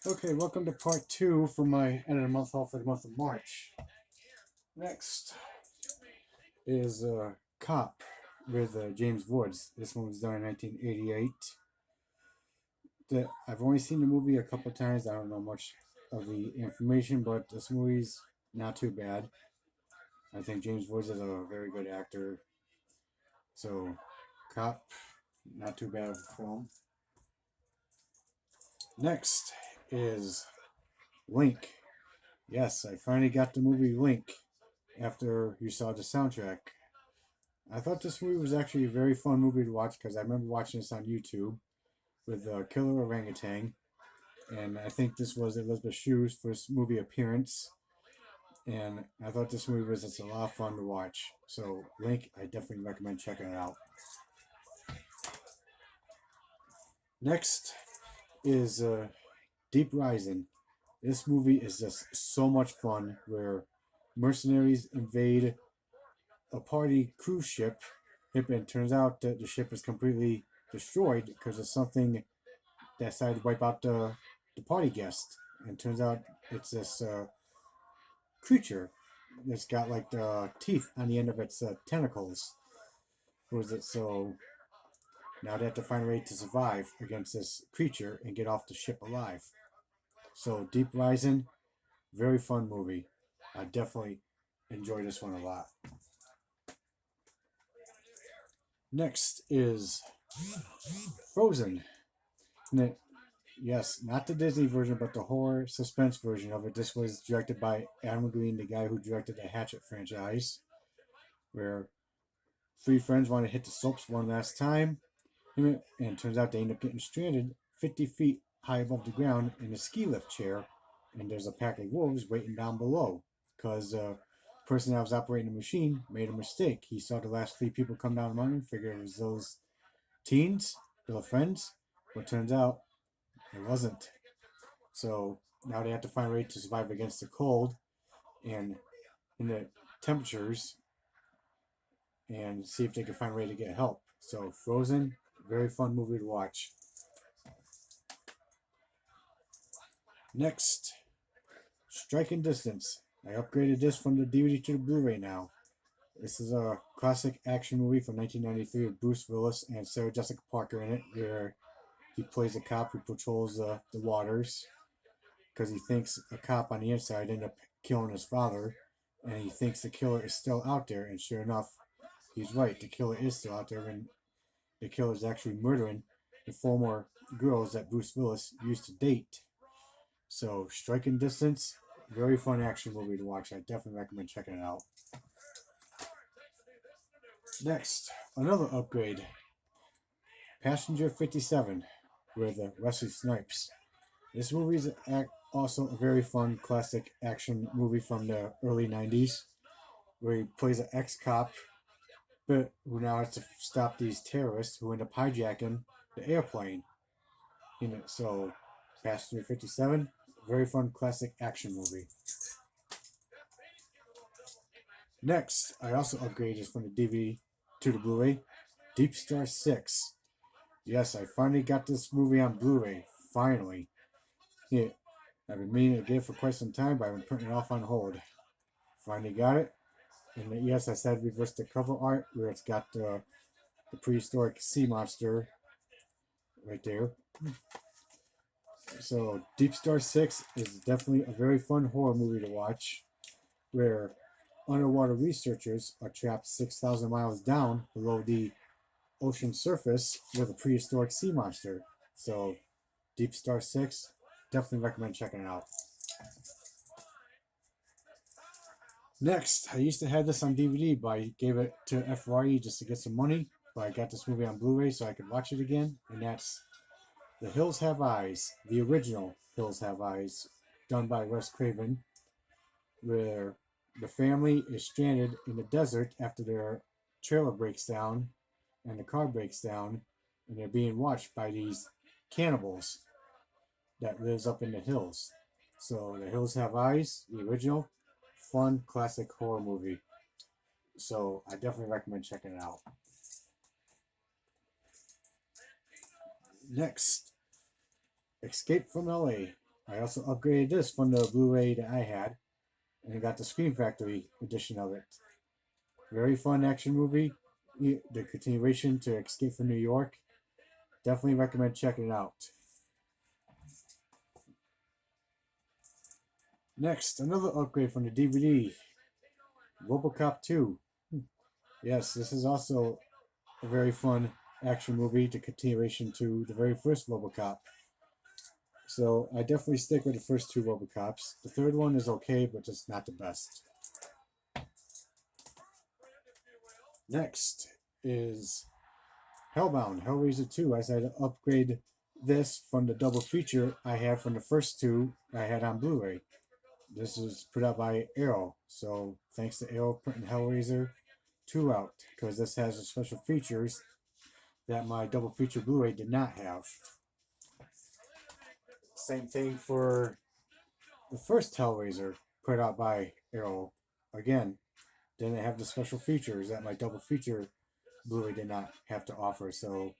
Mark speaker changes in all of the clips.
Speaker 1: Okay, welcome to part two for my end of the month haul for the month of March. Next is Cop with James Woods. This one was done in 1988. I've only seen the movie a couple times. I don't know much of the information, but this movie's not too bad. I think James Woods is a very good actor. So, Cop, not too bad of a film. Next is Link. Yes, I finally got the movie Link after you saw the soundtrack. I thought this movie was actually a very fun movie to watch because I remember watching this on YouTube with Killer Orangutan, and I think this was Elizabeth Shue's first movie appearance, and I thought this movie was just a lot of fun to watch. So, Link, I definitely recommend checking it out. Next is Deep Rising. This movie is just so much fun where mercenaries invade a party cruise ship, and turns out that the ship is completely destroyed because of something that decided to wipe out the party guest. And turns out it's this creature that's got like the teeth on the end of its tentacles. Was it so? Now they have to find a way to survive against this creature and get off the ship alive. So Deep Rising, very fun movie. I definitely enjoy this one a lot. Next is Frozen. Yes, not the Disney version, but the horror suspense version of it. This was directed by Adam Green, the guy who directed the Hatchet franchise, where three friends want to hit the slopes one last time, and it turns out they end up getting stranded 50 feet high above the ground in a ski lift chair, and there's a pack of wolves waiting down below because the person that was operating the machine made a mistake. He saw the last three people come down the mountain, figured it was those teens, little friends, but turns out it wasn't. So now they have to find a way to survive against the cold and in the temperatures and see if they can find a way to get help. So Frozen, very fun movie to watch. Next, Striking Distance. I upgraded this from the DVD to the Blu-ray now. This is a classic action movie from 1993 with Bruce Willis and Sarah Jessica Parker in it, where he plays a cop who patrols the waters because he thinks a cop on the inside ended up killing his father, and he thinks the killer is still out there. And sure enough, he's right. The killer is still out there, and the killer is actually murdering the former girls that Bruce Willis used to date. So, Striking Distance, very fun action movie to watch. I definitely recommend checking it out. Next, another upgrade, Passenger 57 with Wesley Snipes. This movie is also a very fun classic action movie from the early 90s where he plays an ex cop but who now has to stop these terrorists who end up hijacking the airplane. So, Passenger 57, very fun classic action movie. Next, I also upgraded from the DVD to the Blu ray, Deep Star 6. Yes, I finally got this movie on Blu ray. Finally. Yeah, I've been meaning to get it for quite some time, but I've been putting it off on hold. Finally got it. And yes, I said reverse the cover art where it's got the prehistoric sea monster right there. So Deep Star 6 is definitely a very fun horror movie to watch where underwater researchers are trapped 6,000 miles down below the ocean surface with a prehistoric sea monster. So Deep Star 6, definitely recommend checking it out. Next, I used to have this on DVD, but I gave it to FYE just to get some money. But I got this movie on Blu-ray so I could watch it again, and that's The Hills Have Eyes, the original Hills Have Eyes, done by Wes Craven, where the family is stranded in the desert after their trailer breaks down and the car breaks down, and they're being watched by these cannibals that lives up in the hills. So The Hills Have Eyes, the original, fun classic horror movie. So I definitely recommend checking it out. Next, Escape from LA. I also upgraded this from the Blu-ray that I had, and I got the Scream Factory edition of it. Very fun action movie. The continuation to Escape from New York. Definitely recommend checking it out. Next, another upgrade from the DVD, RoboCop 2. Yes, this is also a very fun action movie, the continuation to the very first RoboCop. So I definitely stick with the first two RoboCops. The third one is okay, but just not the best. Next is Hellbound, Hellraiser 2. I said upgrade this from the double feature I had from the first two I had on Blu-ray. This is put out by Arrow, so thanks to Arrow putting Hellraiser 2 out, because this has the special features that my double feature Blu-ray did not have. Same thing for the first Hellraiser put out by Arrow. Again, didn't have the special features that my double feature Blu-ray did not have to offer, so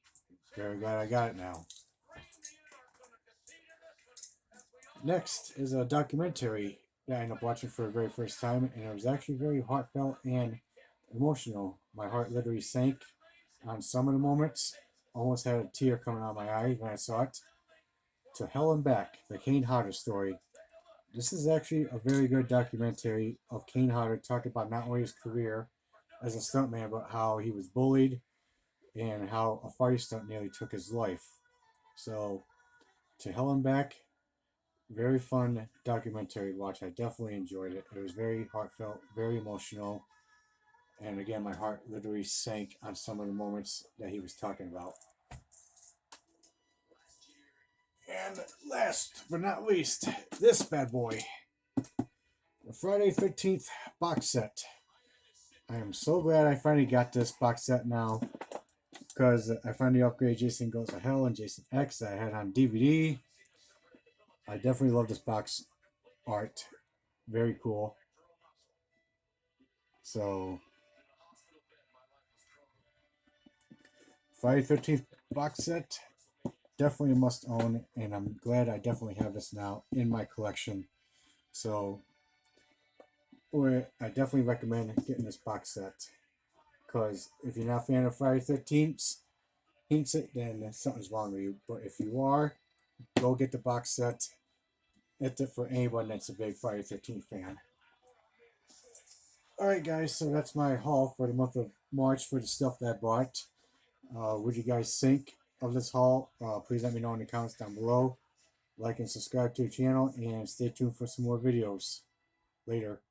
Speaker 1: very glad I got it now. Next is a documentary that I ended up watching for the very first time, and it was actually very heartfelt and emotional. My heart literally sank on some of the moments. Almost had a tear coming out of my eye when I saw it. To Hell and Back, the Kane Hodder story. This is actually a very good documentary of Kane Hodder talking about not only his career as a stuntman, but how he was bullied and how a fire stunt nearly took his life. So, To Hell and Back, very fun documentary watch. I definitely enjoyed it. It was very heartfelt, very emotional, and again, my heart literally sank on some of the moments that he was talking about. And last but not least, this bad boy, the Friday 13th box set. I am so glad I finally got this box set now, because I finally upgraded Jason Goes to Hell and Jason X that I had on DVD. I definitely love this box art. Very cool. So, Friday 13th box set, definitely a must own, and I'm glad I definitely have this now in my collection. So, I definitely recommend getting this box set, because if you're not a fan of Friday 13th, then something's wrong with you. But if you are, go get the box set. It's it for anyone that's a big Friday 13th fan. Alright, guys, so that's my haul for the month of March for the stuff that I bought. What do you guys think of this haul? Please let me know in the comments down below. Like and subscribe to the channel, and stay tuned for some more videos. Later.